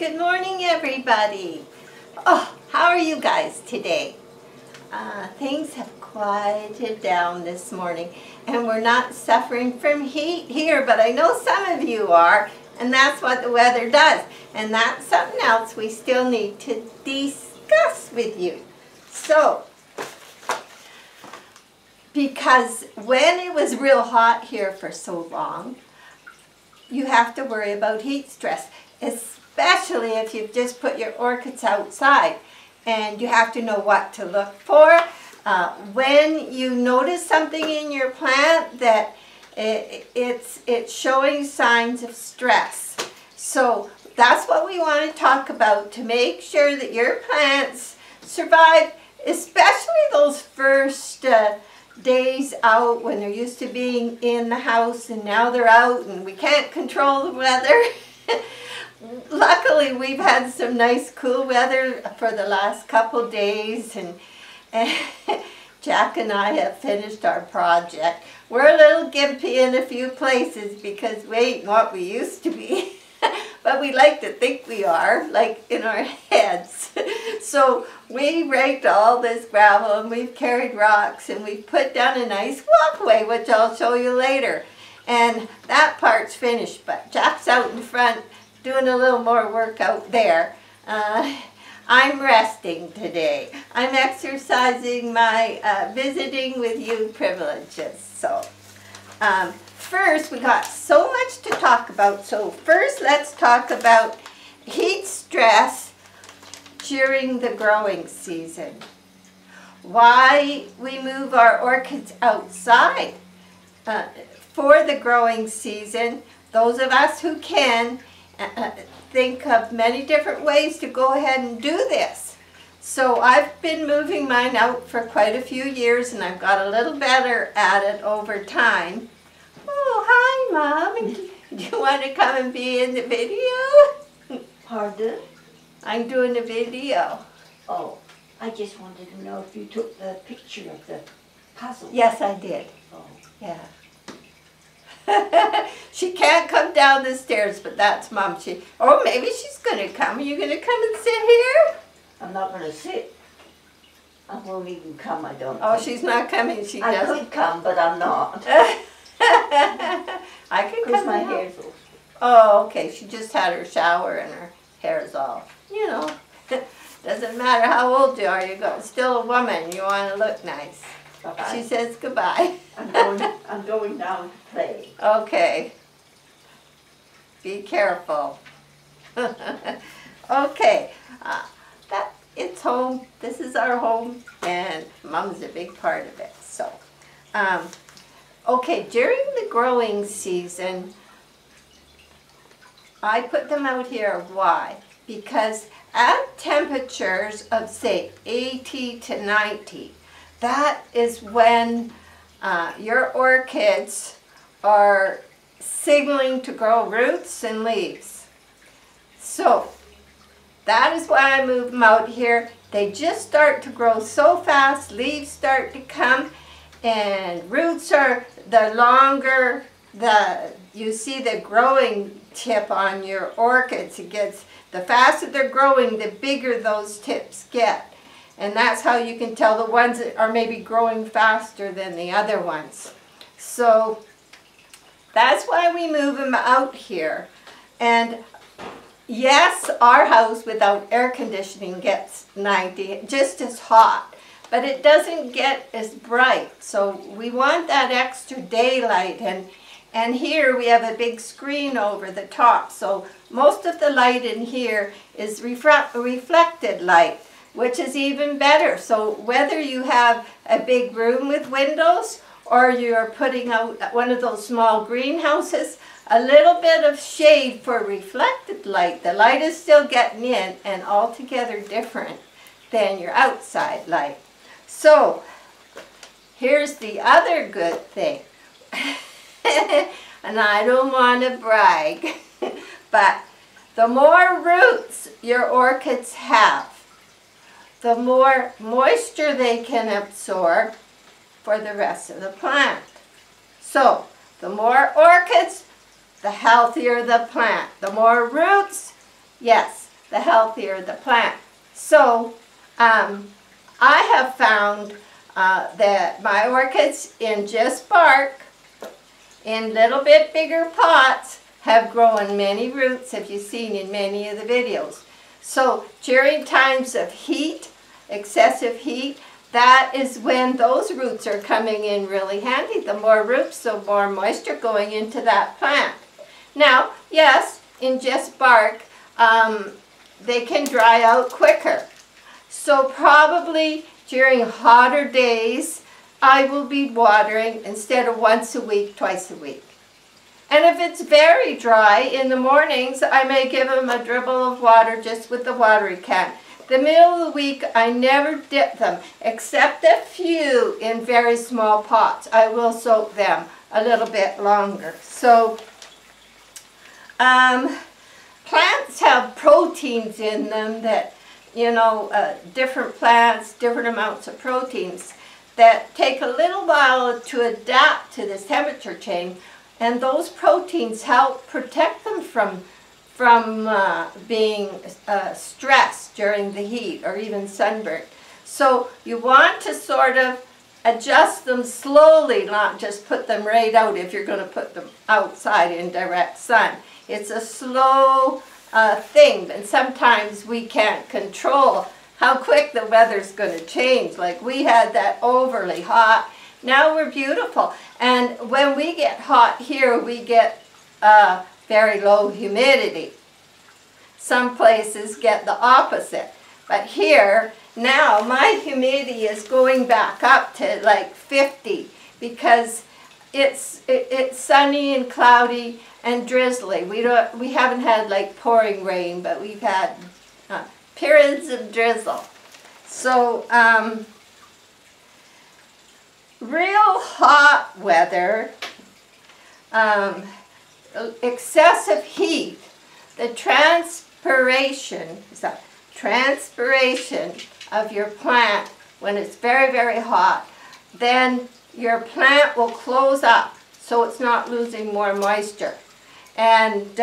Good morning, everybody. Oh, how are you guys today? Things have quieted down this morning, and we're not suffering from heat here, but I know some of you are, and that's what the weather does. And that's something else we still need to discuss with you. So, because when it was real hot here for so long, you have to worry about heat stress, especially if you've just put your orchids outside, and you have to know what to look for. When you notice something in your plant that it's showing signs of stress. So that's what we want to talk about to make sure that your plants survive, especially those first days out when they're used to being in the house and now they're out and we can't control the weather. Luckily, we've had some nice cool weather for the last couple days, and Jack and I have finished our project. We're a little gimpy in a few places because we ain't what we used to be, but we like to think we are, like in our heads. So we raked all this gravel and we've carried rocks and we've put down a nice walkway, which I'll show you later. And that part's finished, but Jack's out in front doing a little more work out there. I'm resting today. I'm exercising my visiting with you privileges. So first, we got so much to talk about. So first, let's talk about heat stress during the growing season. Why we move our orchids outside for the growing season. Those of us who can think of many different ways to go ahead and do this. So I've been moving mine out for quite a few years, and I've got a little better at it over time. Oh, hi, Mom. Do you want to come and be in the video? Pardon? I'm doing a video. Oh, I just wanted to know if you took the picture of the puzzle. Yes, I did. Oh. Yeah. She can't come down the stairs, but that's Mom. Oh, maybe she's going to come. Are you going to come and sit here? I'm not going to sit. I won't even come, I don't Oh, think. she's not coming. I could come, but I'm not. I can Because come my now. hair's all... Oh, okay. She just had her shower and her hair's all, you know. Doesn't matter how old you are. You're still a woman. You want to look nice. Bye-bye. She says goodbye. I'm going down to play. Okay. Be careful. Okay. It's home. This is our home, and Mom's a big part of it. So, okay, during the growing season, I put them out here. Why? Because at temperatures of, say, 80 to 90, that is when your orchids are signaling to grow roots and leaves. So that is why I move them out here. They just start to grow so fast, leaves start to come, and roots are the longer you see the growing tip on your orchids. The faster they're growing, the bigger those tips get. And that's how you can tell the ones that are maybe growing faster than the other ones. So that's why we move them out here. And yes, our house without air conditioning gets 90, just as hot, but it doesn't get as bright. So we want that extra daylight, and here we have a big screen over the top. So most of the light in here is reflected light, which is even better. So whether you have a big room with windows or you're putting out one of those small greenhouses, a little bit of shade for reflected light. The light is still getting in and altogether different than your outside light. So here's the other good thing. And I don't want to brag, but the more roots your orchids have, the more moisture they can absorb for the rest of the plant. So the more orchids, the healthier the plant. The more roots, yes, the healthier the plant. So I have found that my orchids in just bark, in little bit bigger pots, have grown many roots, have you seen in many of the videos. So during times of heat, excessive heat, that is when those roots are coming in really handy. The more roots, the more moisture going into that plant. Now, yes, in just bark, they can dry out quicker. So probably during hotter days, I will be watering instead of once a week, twice a week. And if it's very dry in the mornings, I may give them a dribble of water just with the watering can. The middle of the week, I never dip them, except a few in very small pots. I will soak them a little bit longer. So, plants have proteins in them that, you know, different plants, different amounts of proteins that take a little while to adapt to this temperature change. And those proteins help protect them from being stressed during the heat or even sunburn. So you want to sort of adjust them slowly, not just put them right out if you're going to put them outside in direct sun. It's a slow thing, and sometimes we can't control how quick the weather's going to change. Like we had that overly hot. Now we're beautiful. And when we get hot here, we get very low humidity. Some places get the opposite. But here, now my humidity is going back up to like 50 because it's sunny and cloudy and drizzly. We haven't had like pouring rain, but we've had periods of drizzle. So real hot weather, excessive heat, the transpiration of your plant when it's very, very hot, then your plant will close up so it's not losing more moisture. And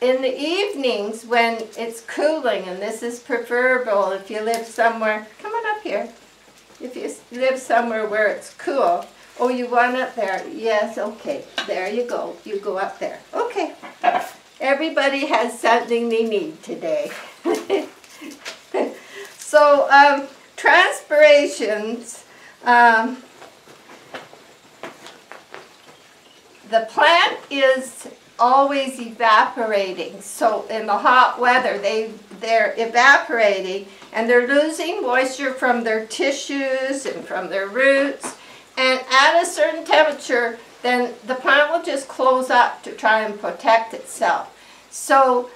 in the evenings when it's cooling, and this is preferable if you live somewhere, come on up here, if you live somewhere where it's cool. Oh, you want up there? Yes, okay, there you go. You go up there. Okay. Everybody has something they need today. So, transpirations, the plant is always evaporating. So in the hot weather, they're evaporating and they're losing moisture from their tissues and from their roots. And at a certain temperature, then the plant will just close up to try and protect itself. So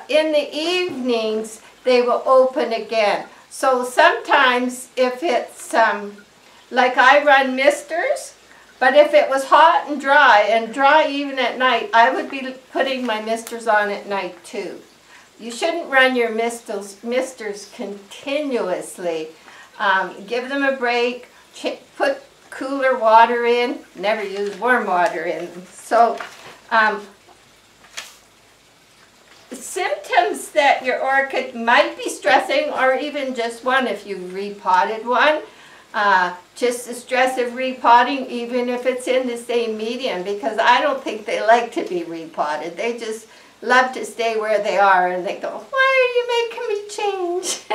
in the evenings, they will open again. So sometimes if it's, like I run misters, but if it was hot and dry even at night, I would be putting my misters on at night too. You shouldn't run your misters continuously. Give them a break, put cooler water in, never use warm water in them. So symptoms that your orchid might be stressing, or even just one if you repotted one, just the stress of repotting, even if it's in the same medium, because I don't think they like to be repotted. They just love to stay where they are, and they go, why are you making me change?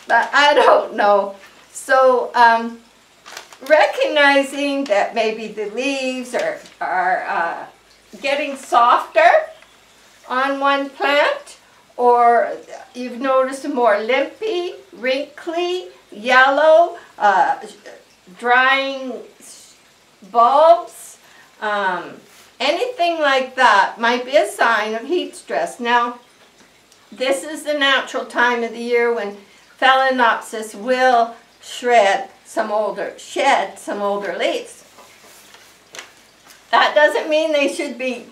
But I don't know. So recognizing that maybe the leaves are getting softer on one plant, or you've noticed more limpy, wrinkly, yellow, drying bulbs, anything like that might be a sign of heat stress. Now, this is the natural time of the year when Phalaenopsis will shed some older leaves. That doesn't mean they should be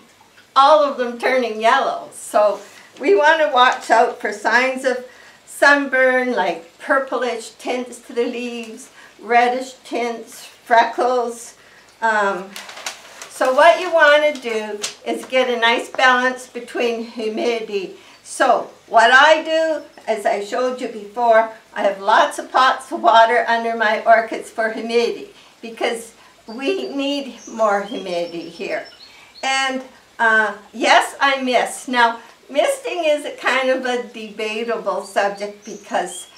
all of them turning yellow. So we want to watch out for signs of sunburn, like purplish tints to the leaves, reddish tints, freckles. So what you want to do is get a nice balance between humidity. So what I do, as I showed you before, I have lots of pots of water under my orchids for humidity because we need more humidity here. And yes, I mist. Now, misting is a kind of a debatable subject because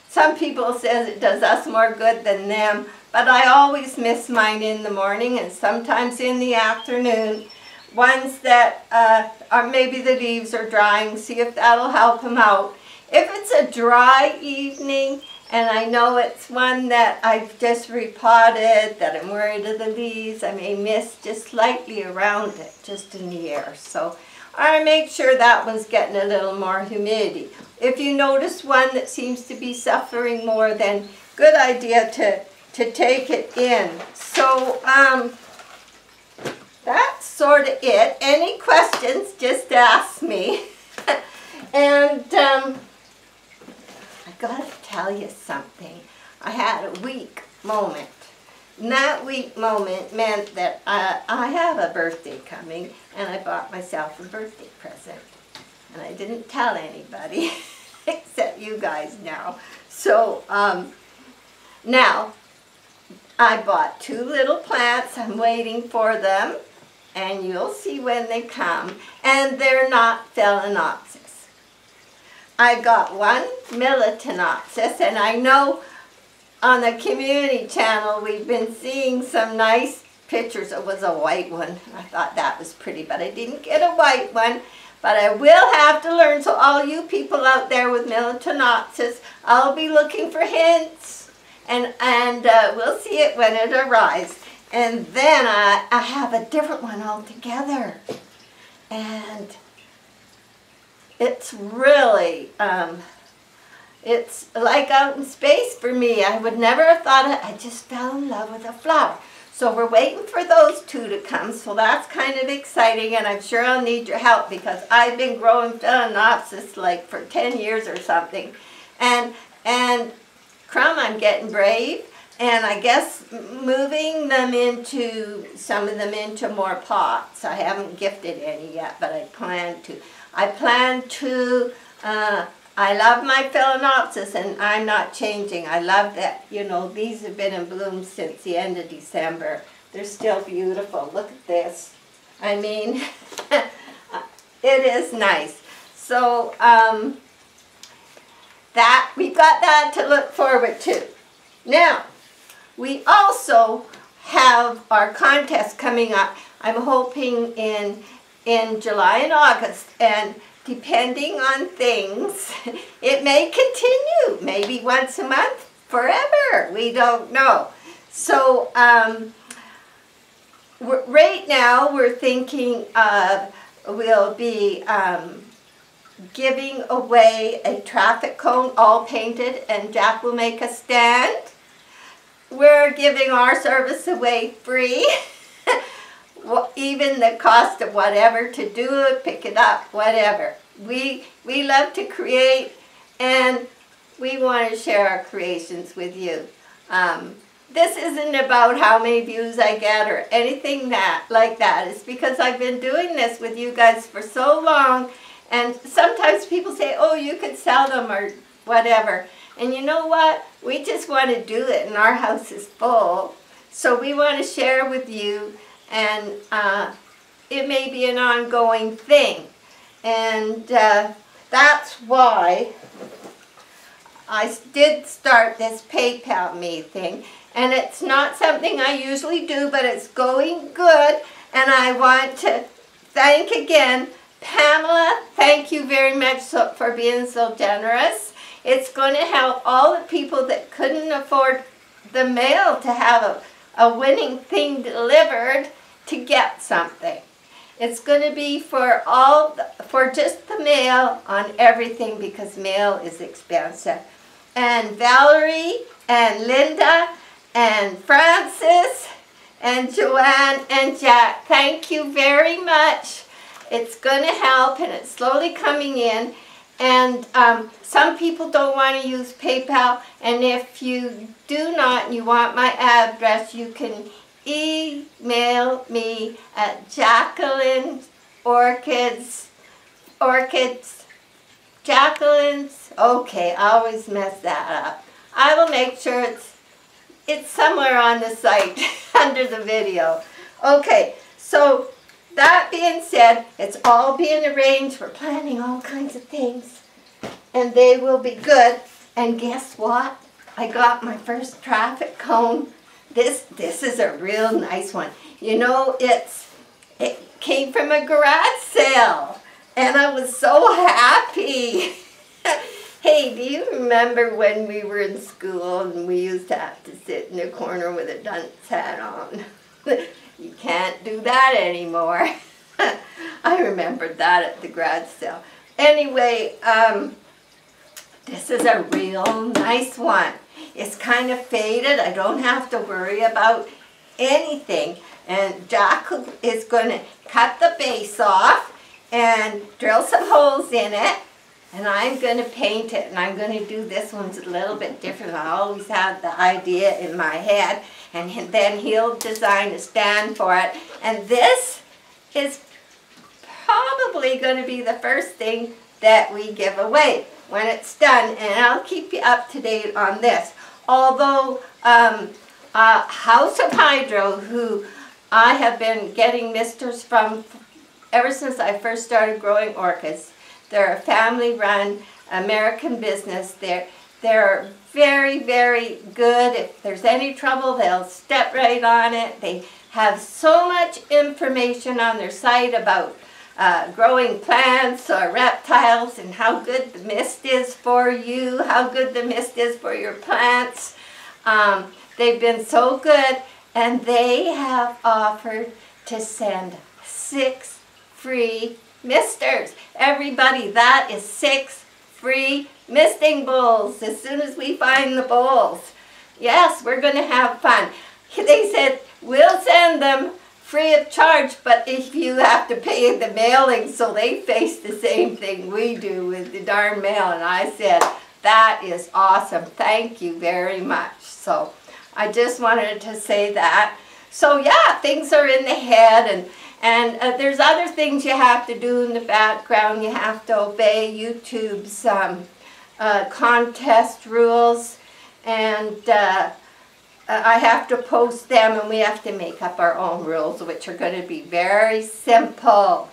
some people say it does us more good than them, but I always mist mine in the morning and sometimes in the afternoon. Ones that are maybe the leaves are drying, see if that'll help them out. If it's a dry evening and I know it's one that I've just repotted, that I'm worried of the leaves, I may mist just slightly around it, just in the air. So I make sure that one's getting a little more humidity. If you notice one that seems to be suffering more, then good idea to take it in. So that's sort of it. Any questions, just ask me. And I gotta tell you something. I had a weak moment. And that weak moment meant that I have a birthday coming and I bought myself a birthday present. And I didn't tell anybody except you guys now. So now I bought 2 little plants. I'm waiting for them. And you'll see when they come. And they're not phalaenopsis. I got 1 militanopsis, and I know on the community channel we've been seeing some nice pictures. It was a white one. I thought that was pretty, but I didn't get a white one. But I will have to learn, so all you people out there with militanopsis, I'll be looking for hints, and we'll see it when it arrives. And then I have a different one altogether. And it's really, it's like out in space for me. I would never have thought it. I just fell in love with a flower. So we're waiting for those 2 to come. So that's kind of exciting. And I'm sure I'll need your help because I've been growing phalaenopsis like for 10 years or something. And Crumb, I'm getting brave. And I guess moving them into, some of them into more pots. I haven't gifted any yet, but I plan to. I love my phalaenopsis and I'm not changing. I love that, you know, these have been in bloom since the end of December. They're still beautiful. Look at this. I mean, it is nice. So that we've got that to look forward to. Now, we also have our contest coming up. I'm hoping in July and August, and depending on things, it may continue, maybe once a month, forever. We don't know. So right now we're thinking of, we'll be giving away a traffic cone, all painted, and Jack will make a stand. We're giving our service away free, even the cost of whatever to do it, pick it up, whatever. We love to create, and we want to share our creations with you. This isn't about how many views I get or anything like that. It's because I've been doing this with you guys for so long, and sometimes people say, oh, you could sell them or whatever. And you know what? We just want to do it, and our house is full. So we want to share with you, and it may be an ongoing thing. And that's why I did start this PayPal me thing. And it's not something I usually do, but it's going good. And I want to thank again Pamela. Thank you very much for being so generous. It's going to help all the people that couldn't afford the mail to have a winning thing delivered to get something. It's going to be for just the mail on everything because mail is expensive. And Valerie and Linda and Francis and Joanne and Jack, thank you very much. It's going to help, and it's slowly coming in. And some people don't want to use PayPal, and if you do not and you want my address, you can email me at Jacqueline's, okay, I always mess that up. I will make sure it's somewhere on the site under the video. Okay, so that being said, it's all being arranged. We're planning all kinds of things, and they will be good. And guess what? I got my first traffic cone. This is a real nice one. You know, it came from a garage sale, and I was so happy. Hey, do you remember when we were in school and we used to have to sit in the corner with a dunce hat on? You can't do that anymore. I remembered that at the garage sale. Anyway, this is a real nice one. It's kind of faded. I don't have to worry about anything. And Jack is going to cut the base off and drill some holes in it. And I'm going to paint it. And I'm going to do this one's a little bit different. I always had the idea in my head. And then he'll design a stand for it. And this is probably going to be the first thing that we give away when it's done. And I'll keep you up to date on this. Although House of Hydro, who I have been getting misters from ever since I first started growing orchids. They're a family-run American business. They're very, very good. If there's any trouble, they'll step right on it. They have so much information on their site about growing plants or reptiles and how good the mist is for you, how good the mist is for your plants. They've been so good, and they have offered to send 6 free misters. Everybody, that is 6 free misting bowls as soon as we find the bowls. Yes, we're going to have fun. They said, we'll send them free of charge, but if you have to pay the mailing, so they face the same thing we do with the darn mail. And I said, that is awesome. Thank you very much. So I just wanted to say that. So yeah, things are in the head, and there's other things you have to do in the background. You have to obey YouTube's contest rules, and I have to post them, and we have to make up our own rules, which are going to be very simple.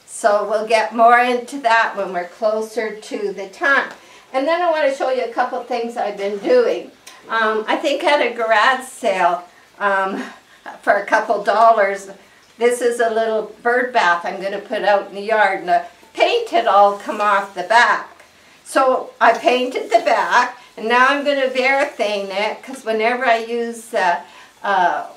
So we'll get more into that when we're closer to the time. And then I want to show you a couple things I've been doing. I think at a garage sale for a couple dollars, this is a little bird bath I'm going to put out in the yard, and the paint had all come off the back. So I painted the back, and now I'm going to varathane it, because whenever I use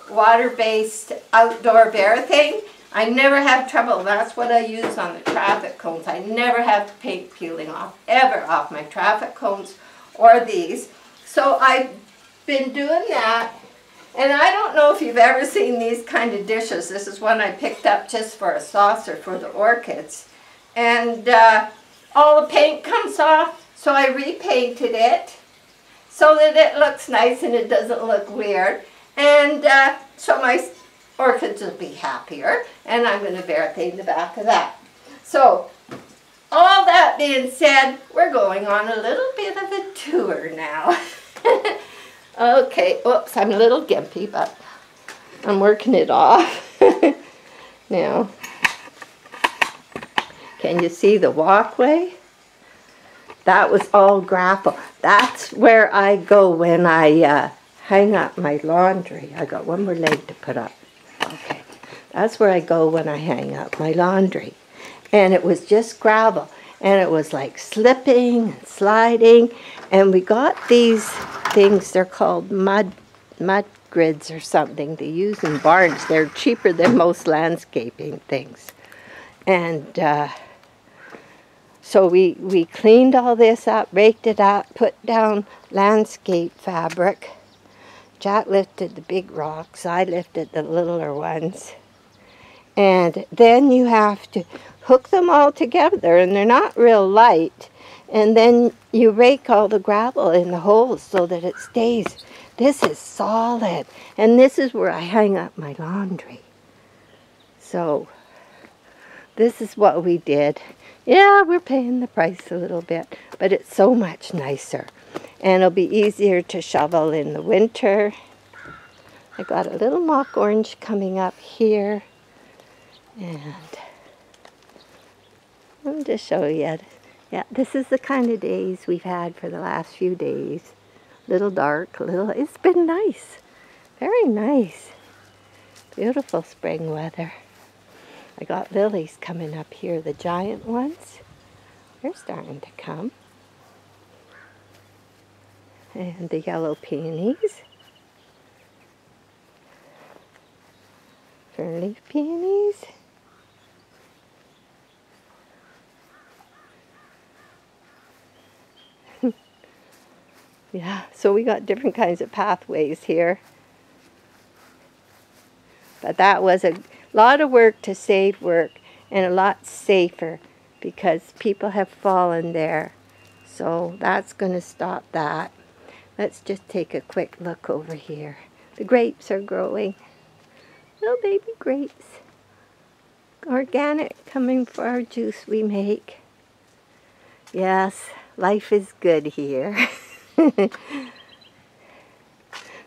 water-based outdoor varathane, I never have trouble. That's what I use on the traffic cones. I never have paint peeling off, ever, off my traffic cones or these. So I've been doing that. And I don't know if you've ever seen these kind of dishes. This is one I picked up just for a saucer for the orchids. And all the paint comes off, so I repainted it so that it looks nice and it doesn't look weird. And so my orchids will be happier, and I'm going to varathane the back of that. So all that being said, we're going on a little bit of a tour now. Okay, oops, I'm a little gimpy, but I'm working it off. Now, can you see the walkway? That was all gravel. That's where I go when I hang up my laundry. I got one more leg to put up. Okay, that's where I go when I hang up my laundry. And it was just gravel. And it was like slipping and sliding. And we got these things, they're called mud grids or something. They use in barns. They're cheaper than most landscaping things. And so we cleaned all this up, raked it up, put down landscape fabric. Jack lifted the big rocks, I lifted the littler ones. And then you have to hook them all together, and they're not real light. And then you rake all the gravel in the holes so that it stays. This is solid. And this is where I hang up my laundry. So this is what we did. Yeah, we're paying the price a little bit, but it's so much nicer. And it'll be easier to shovel in the winter. I got a little mock orange coming up here. And let me just show you. Yeah, this is the kind of days we've had for the last few days. Little dark, it's been nice. Very nice. Beautiful spring weather. I got lilies coming up here, the giant ones. They're starting to come. And the yellow peonies. Fern leaf peonies. Yeah, so we got different kinds of pathways here. But that was a lot of work to save work, and a lot safer because people have fallen there. So that's going to stop that. Let's just take a quick look over here. The grapes are growing. Little baby grapes. Organic, coming for our juice we make. Yes, life is good here.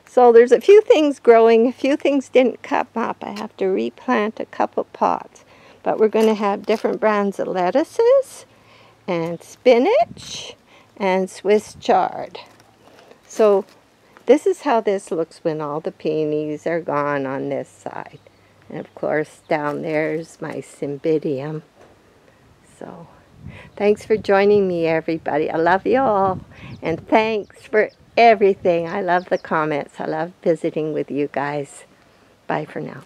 So there's a few things growing, a few things didn't come up. I have to replant a couple pots. But we're going to have different brands of lettuces and spinach and Swiss chard. So this is how this looks when all the peonies are gone on this side. And of course down there's my cymbidium. So thanks for joining me, everybody. I love you all. And thanks for everything. I love the comments. I love visiting with you guys. Bye for now.